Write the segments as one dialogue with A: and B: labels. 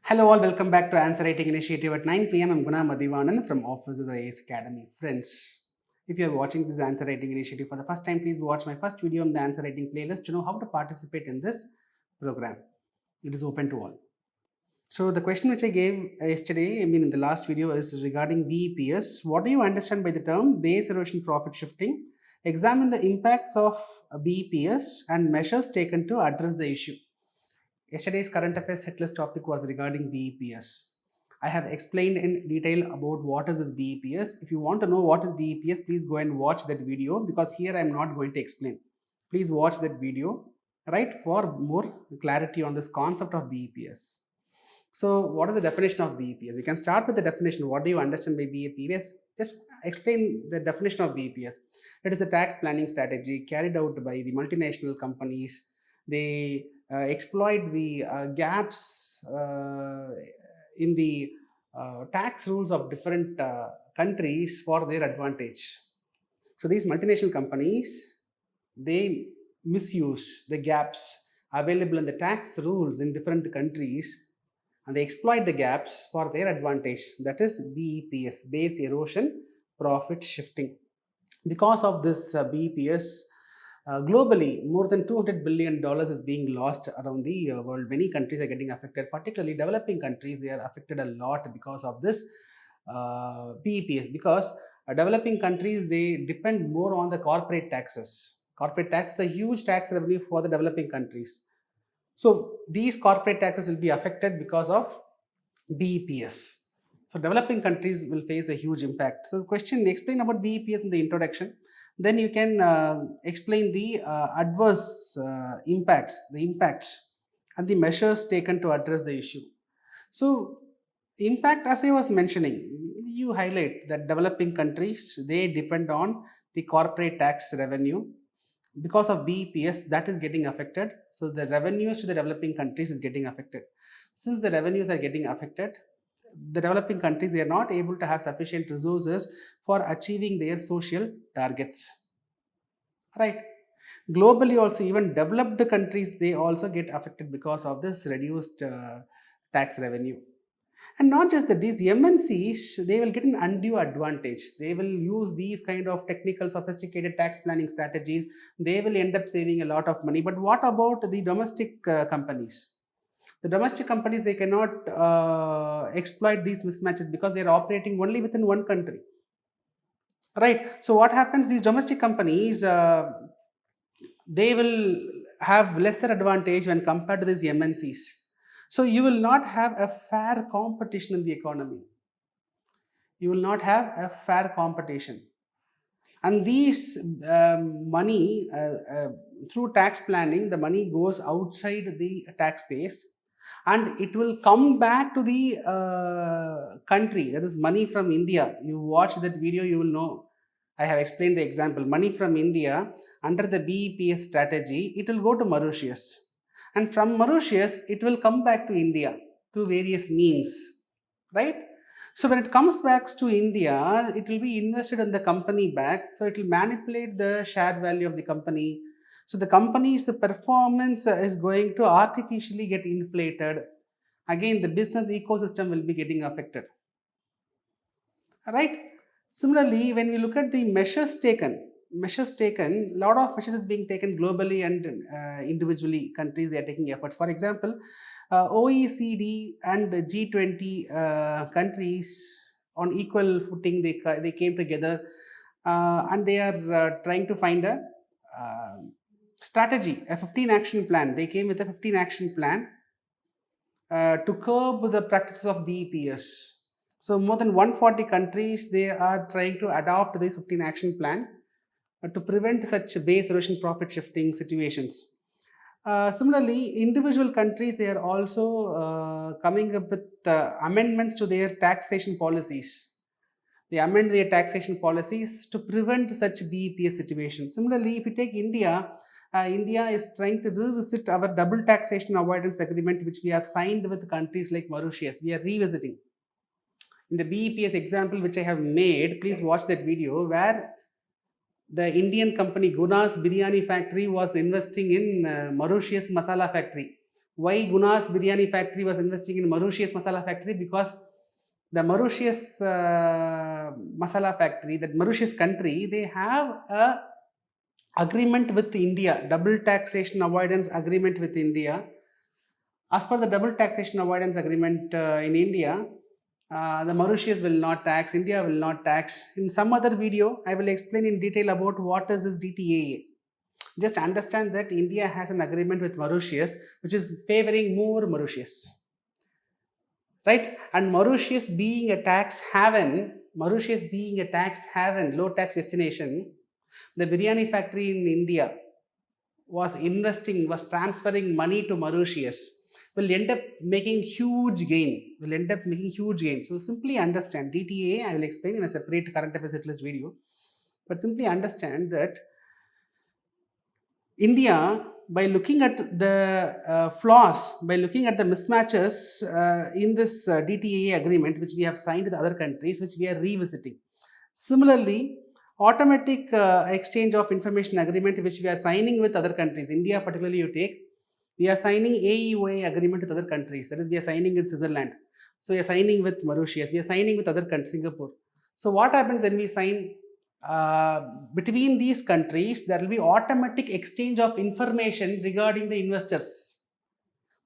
A: Hello, all. Welcome back to Answer Writing Initiative at 9 p.m. I'm Guna Madhivanan from Office of the AS Academy. Friends, if you're watching this Answer Writing Initiative for the first time, please watch my first video on the Answer Writing playlist to know how to participate in this program. It is open to all. So, the question which I gave yesterday, in the last video, is regarding BEPS. What do you understand by the term base erosion profit shifting? Examine the impacts of BEPS and measures taken to address the issue. Yesterday's current affairs hit list topic was regarding BEPS. I have explained in detail about what is this BEPS. If you want to know what is BEPS, please go and watch that video because here I am not going to explain. Please watch that video, right, for more clarity on this concept of BEPS. So, what is the definition of BEPS? You can start with the definition. What do you understand by BEPS? Just explain the definition of BEPS. It is a tax planning strategy carried out by the multinational companies. They exploit the gaps in the tax rules of different countries for their advantage. So these multinational companies, they misuse the gaps available in the tax rules in different countries, and they exploit the gaps for their advantage. That is BEPS, base erosion profit shifting. Because of this BEPS, globally, more than $200 billion is being lost around the world. Many countries are getting affected, particularly developing countries. They are affected a lot because of this BEPS. Because developing countries, they depend more on the corporate taxes. Corporate tax is a huge tax revenue for the developing countries. So these corporate taxes will be affected because of BEPS. So developing countries will face a huge impact. So the question, explain about BEPS in the introduction. Then you can explain the adverse impacts and the measures taken to address the issue. So impact, as I was mentioning, you highlight that developing countries, they depend on the corporate tax revenue. Because of BEPS, that is getting affected. So the revenues to the developing countries is getting affected. Since the revenues are getting affected, the developing countries, they are not able to have sufficient resources for achieving their social targets, right? Globally also, even developed countries, they also get affected because of this reduced tax revenue. And not just that, these MNCs, they will get an undue advantage. They will use these kind of technical, sophisticated tax planning strategies. They will end up saving a lot of money. But what about the domestic companies? The domestic companies, they cannot exploit these mismatches because they are operating only within one country, right? So what happens? These domestic companies, they will have lesser advantage when compared to these MNCs. So you will not have a fair competition in the economy. You will not have a fair competition. And these money, through tax planning, the money goes outside the tax base and it will come back to the country. That is money from India. You watch that video, you will know. I have explained the example. Money from India under the BEPS strategy, it will go to Mauritius. And from Mauritius, it will come back to India through various means, right? So when it comes back to India, it will be invested in the company back. So it will manipulate the share value of the company. So the company's performance is going to artificially get inflated. Again, the business ecosystem will be getting affected. Right? Similarly, when we look at the measures taken, a lot of measures is being taken globally and individually. Countries, they are taking efforts. For example, OECD and G20 countries on equal footing, they came together and they are trying to find a uh, strategy, a 15 action plan. They came with a 15 action plan to curb the practices of BEPS. So more than 140 countries, they are trying to adopt this 15 action plan to prevent such base erosion profit shifting situations. Similarly, individual countries, they are also coming up with amendments to their taxation policies. They amend their taxation policies to prevent such BEPS situations. Similarly, if you take India, India is trying to revisit our double taxation avoidance agreement, which we have signed with countries like Mauritius. We are revisiting. In the BEPS example, which I have made, please watch that video where the Indian company Guna's Biryani factory was investing in Mauritius masala factory. Why Guna's biryani factory was investing in Mauritius masala factory? Because the Mauritius masala factory, that Mauritius country, they have a agreement with India, double taxation avoidance agreement with India. As per the double taxation avoidance agreement in India, the Mauritius will not tax, India will not tax. In some other video, I will explain in detail about what is this DTAA. Just understand that India has an agreement with Mauritius, which is favoring more Mauritius, right? And Mauritius being a tax haven, low tax destination, the biryani factory in India was transferring money to Mauritius, will end up making huge gain. So simply understand DTA. I will explain in a separate current affairs list video. But simply understand that India, by looking at the flaws, by looking at the mismatches in this DTA agreement, which we have signed with other countries, which we are revisiting. Similarly, automatic exchange of information agreement, which we are signing with other countries, India particularly, you take, we are signing AEOA agreement with other countries. That is, we are signing with Switzerland. So we are signing with Mauritius. We are signing with other countries, Singapore. So what happens when we sign uh, between these countries? There will be automatic exchange of information regarding the investors,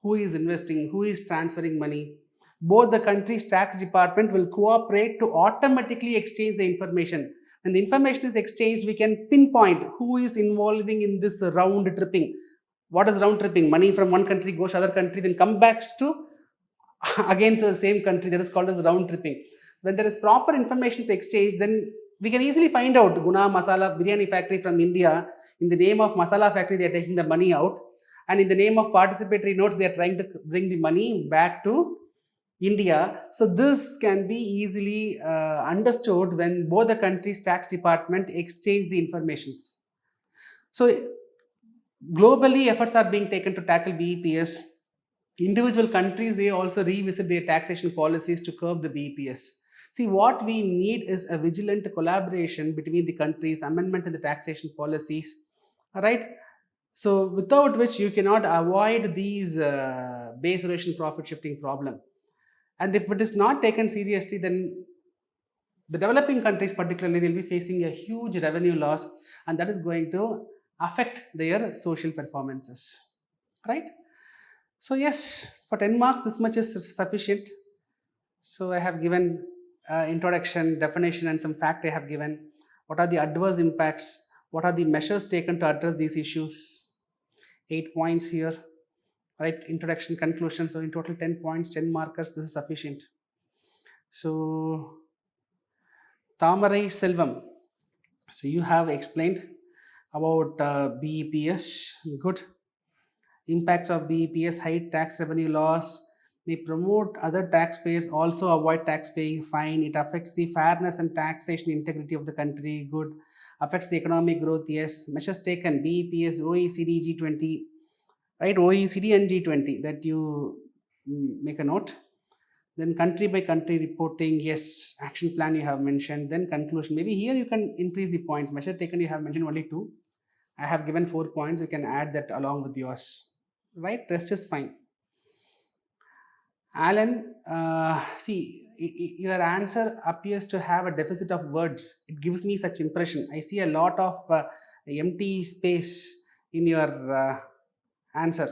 A: who is investing, who is transferring money. Both the countries' tax department will cooperate to automatically exchange the information. When the information is exchanged, we can pinpoint who is involving in this round tripping. What is round tripping? Money from one country goes to other country, then come back to again to the same country. That is called as round tripping. When there is proper information exchange, then we can easily find out Guna Masala Biryani Factory from India. In the name of Masala Factory, they are taking the money out, and in the name of participatory notes, they are trying to bring the money back to India. So this can be easily understood when both the countries' tax department exchange the informations. So globally, efforts are being taken to tackle BEPS. Individual countries, they also revisit their taxation policies to curb the BEPS. See, what we need is a vigilant collaboration between the countries, amendment in the taxation policies, all right? So without which you cannot avoid these base erosion profit shifting problem. And if it is not taken seriously, then the developing countries particularly, they'll be facing a huge revenue loss, and that is going to affect their social performances, right? So yes, for 10 marks, this much is sufficient. So I have given introduction, definition, and some fact I have given. What are the adverse impacts? What are the measures taken to address these issues? 8 points here, right? Introduction, conclusion. So in total 10 points, 10 markers. This is sufficient. So Tamarai Selvam. So you have explained about BEPS. Good. Impacts of BEPS: high tax revenue loss, may promote other taxpayers also avoid tax paying, fine. It affects the fairness and taxation integrity of the country, good. Affects the economic growth, yes. Measures taken: BEPS, OECD, G20, right? OECD and G20, that you make a note. Then country by country reporting, yes. Action plan you have mentioned. Then conclusion, maybe here you can increase the points. Measure taken, you have mentioned only two. I have given 4 points. You can add that along with yours, right? Rest is fine. Alan, see, your answer appears to have a deficit of words. It gives me such impression. I see a lot of empty space in your answer.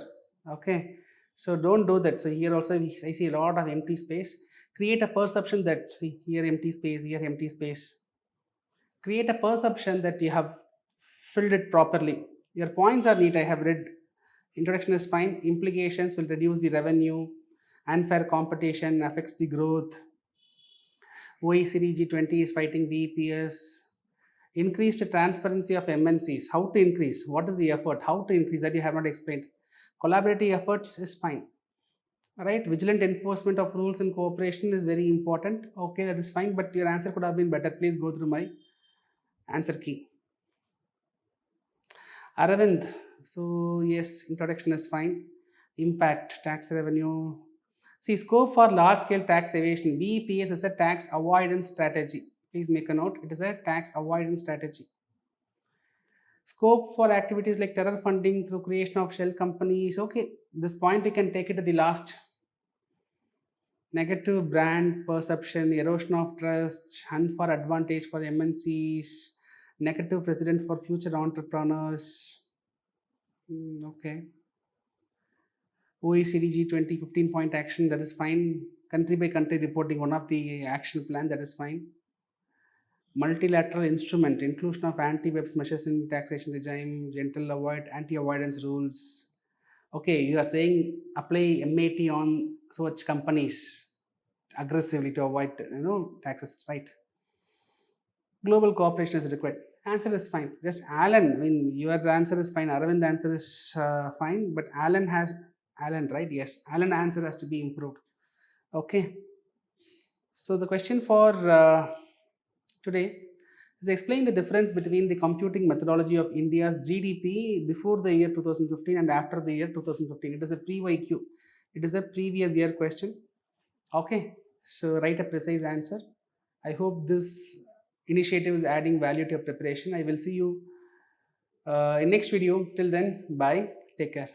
A: Okay, so don't do that. So here also I see a lot of empty space. Create a perception that, see, here empty space, here empty space. Create a perception that you have filled it properly. Your points are neat. I have read. Introduction is fine. Implications will reduce the revenue. Unfair competition affects the growth. OECD G20 is fighting BEPS. Increased transparency of MNCs. How to increase? What is the effort? How to increase? That you have not explained. Collaborative efforts is fine. Right? Vigilant enforcement of rules and cooperation is very important. Okay, that is fine, but your answer could have been better. Please go through my answer key. Aravind. So, yes, introduction is fine. Impact, tax revenue. See, scope for large scale tax evasion. BEPS is a tax avoidance strategy. Please make a note. It is a tax avoidance strategy. Scope for activities like terror funding through creation of shell companies. Okay, this point we can take it to the last. Negative brand perception, erosion of trust, hunt for advantage for MNCs, negative precedent for future entrepreneurs. Okay. OECD G20 15-point action, that is fine. Country by country reporting, one of the action plan, that is fine. Multilateral instrument, inclusion of anti-BEPS measures in taxation regime, gentle anti-avoidance rules. Okay, you are saying apply MAT on such companies aggressively to avoid taxes, right? Global cooperation is required. Answer is fine. Just Alan. I mean, your answer is fine. Aravind answer is fine, but Alan, right? Yes, Alan answer has to be improved. Okay. So the question for today is explain the difference between the computing methodology of India's GDP before the year 2015 and after the year 2015. It is a pre-YQ. It is a previous year question. Okay. So write a precise answer. I hope this initiative is adding value to your preparation. I will see you in next video. Till then, bye. Take care.